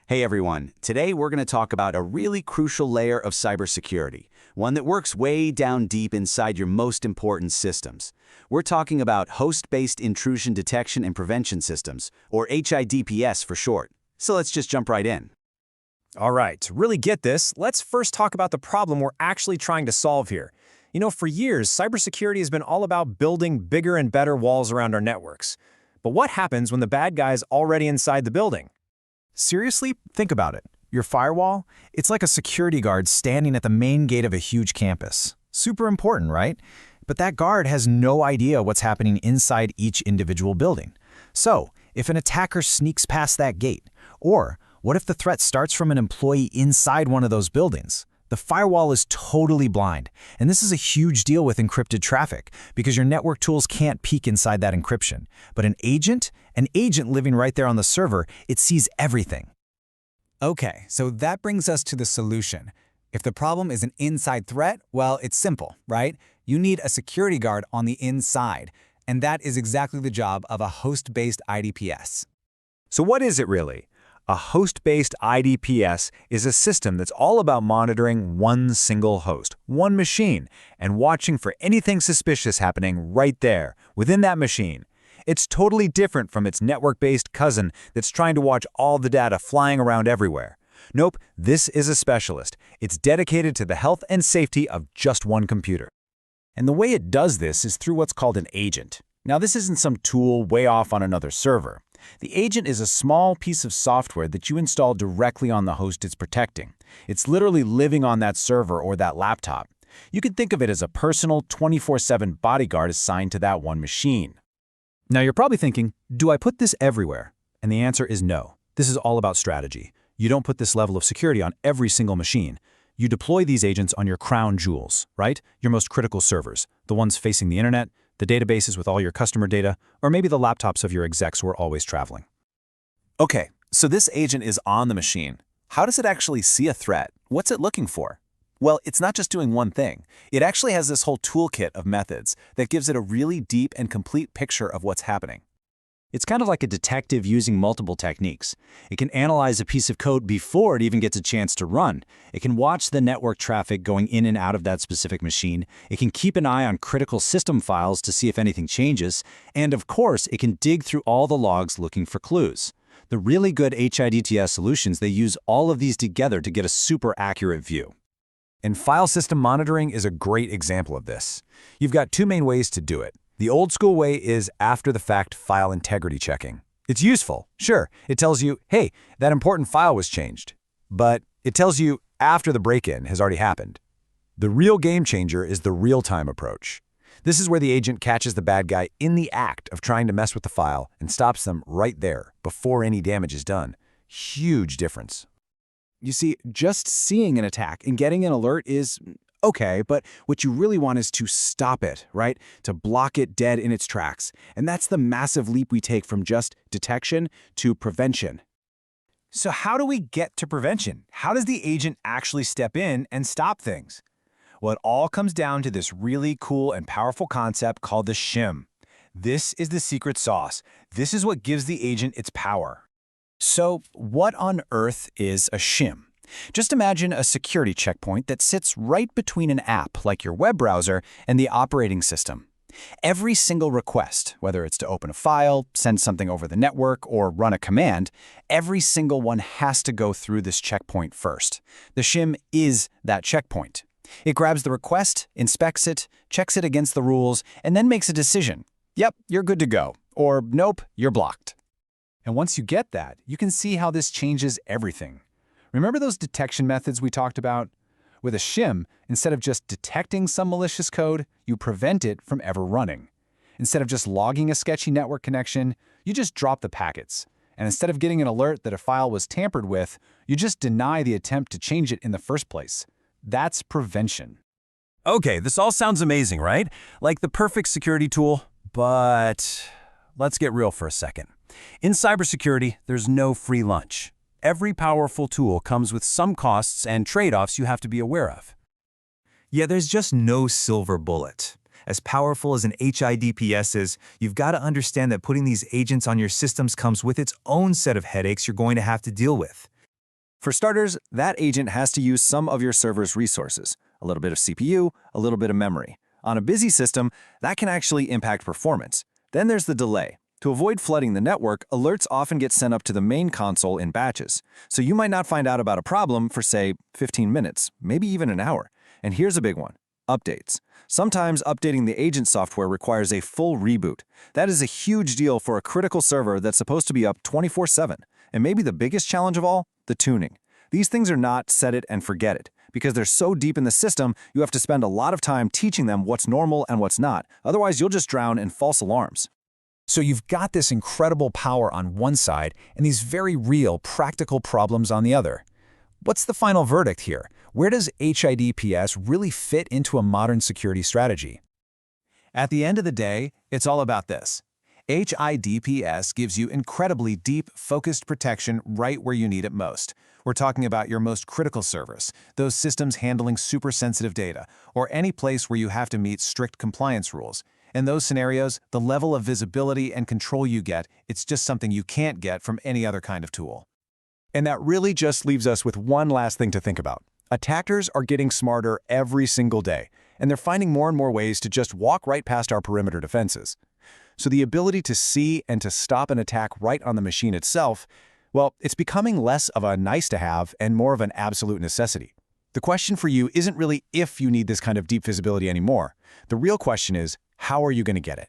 Hey everyone, today we're going to talk about a really crucial layer of cybersecurity, one that works way down deep inside your most important systems. We're talking about host-based intrusion detection and prevention systems, or HIDPS for short. So let's just jump right in. All right, to really get this, let's first talk about the problem we're actually trying to solve here. For years, cybersecurity has been all about building bigger and better walls around our networks. But what happens when the bad guy's already inside the building? Seriously, think about it. Your firewall, it's like a security guard standing at the main gate of a huge campus. Super important, right? But that guard has no idea what's happening inside each individual building. So, if an attacker sneaks past that gate, or what if the threat starts from an employee inside one of those buildings? The firewall is totally blind, and this is a huge deal with encrypted traffic because your network tools can't peek inside that encryption. But an agent living right there on the server, it sees everything. Okay, so that brings us to the solution. If the problem is an inside threat, well, it's simple, right? You need a security guard on the inside, and that is exactly the job of a host-based IDPS. So what is it really? A host-based IDPS is a system that's all about monitoring one single host, one machine, and watching for anything suspicious happening right there, within that machine. It's totally different from its network-based cousin that's trying to watch all the data flying around everywhere. Nope, this is a specialist. It's dedicated to the health and safety of just one computer. And the way it does this is through what's called an agent. Now, this isn't some tool way off on another server. The agent is a small piece of software that you install directly on the host it's protecting. It's literally living on that server or that laptop. You can think of it as a personal 24/7 bodyguard assigned to that one machine. Now you're probably thinking, do I put this everywhere? And the answer is no. This is all about strategy. You don't put this level of security on every single machine. You deploy these agents on your crown jewels, right? Your most critical servers, the ones facing the internet, the databases with all your customer data, or maybe the laptops of your execs who are always traveling. Okay, so this agent is on the machine. How does it actually see a threat? What's it looking for? Well, it's not just doing one thing. It actually has this whole toolkit of methods that gives it a really deep and complete picture of what's happening. It's kind of like a detective using multiple techniques. It can analyze a piece of code before it even gets a chance to run. It can watch the network traffic going in and out of that specific machine. It can keep an eye on critical system files to see if anything changes. And of course, it can dig through all the logs looking for clues. The really good HIDTS solutions, they use all of these together to get a super accurate view. And file system monitoring is a great example of this. You've got two main ways to do it. The old school way is after-the-fact file integrity checking. It's useful, sure. It tells you, hey, that important file was changed. But it tells you after the break-in has already happened. The real game changer is the real-time approach. This is where the agent catches the bad guy in the act of trying to mess with the file and stops them right there before any damage is done. Huge difference. You see, just seeing an attack and getting an alert is okay, but what you really want is to stop it, right? To block it dead in its tracks. And that's the massive leap we take from just detection to prevention. So how do we get to prevention? How does the agent actually step in and stop things? Well, it all comes down to this really cool and powerful concept called the shim. This is the secret sauce. This is what gives the agent its power. So what on earth is a shim? Just imagine a security checkpoint that sits right between an app like your web browser and the operating system. Every single request, whether it's to open a file, send something over the network, or run a command, every single one has to go through this checkpoint first. The shim is that checkpoint. It grabs the request, inspects it, checks it against the rules, and then makes a decision. Yep, you're good to go. Or nope, you're blocked. And once you get that, you can see how this changes everything. Remember those detection methods we talked about? With a shim, instead of just detecting some malicious code, you prevent it from ever running. Instead of just logging a sketchy network connection, you just drop the packets. And instead of getting an alert that a file was tampered with, you just deny the attempt to change it in the first place. That's prevention. Okay, this all sounds amazing, right? Like the perfect security tool, but let's get real for a second. In cybersecurity, there's no free lunch. Every powerful tool comes with some costs and trade-offs you have to be aware of. Yeah, there's just no silver bullet. As powerful as an HIDPS is, you've got to understand that putting these agents on your systems comes with its own set of headaches you're going to have to deal with. For starters, that agent has to use some of your server's resources, a little bit of CPU, a little bit of memory. On a busy system, that can actually impact performance. Then there's the delay. To avoid flooding the network, alerts often get sent up to the main console in batches. So you might not find out about a problem for, say, 15 minutes, maybe even an hour. And here's a big one: updates. Sometimes updating the agent software requires a full reboot. That is a huge deal for a critical server that's supposed to be up 24/7. And maybe the biggest challenge of all, the tuning. These things are not set it and forget it. Because they're so deep in the system, you have to spend a lot of time teaching them what's normal and what's not. Otherwise, you'll just drown in false alarms. So you've got this incredible power on one side and these very real, practical problems on the other. What's the final verdict here? Where does HIDPS really fit into a modern security strategy? At the end of the day, it's all about this. HIDPS gives you incredibly deep, focused protection right where you need it most. We're talking about your most critical servers, those systems handling super sensitive data, or any place where you have to meet strict compliance rules. In those scenarios, the level of visibility and control you get, it's just something you can't get from any other kind of tool. And that really just leaves us with one last thing to think about. Attackers are getting smarter every single day, and they're finding more and more ways to just walk right past our perimeter defenses. So the ability to see and to stop an attack right on the machine itself, well, it's becoming less of a nice-to-have and more of an absolute necessity. The question for you isn't really if you need this kind of deep visibility anymore. The real question is, how are you going to get it?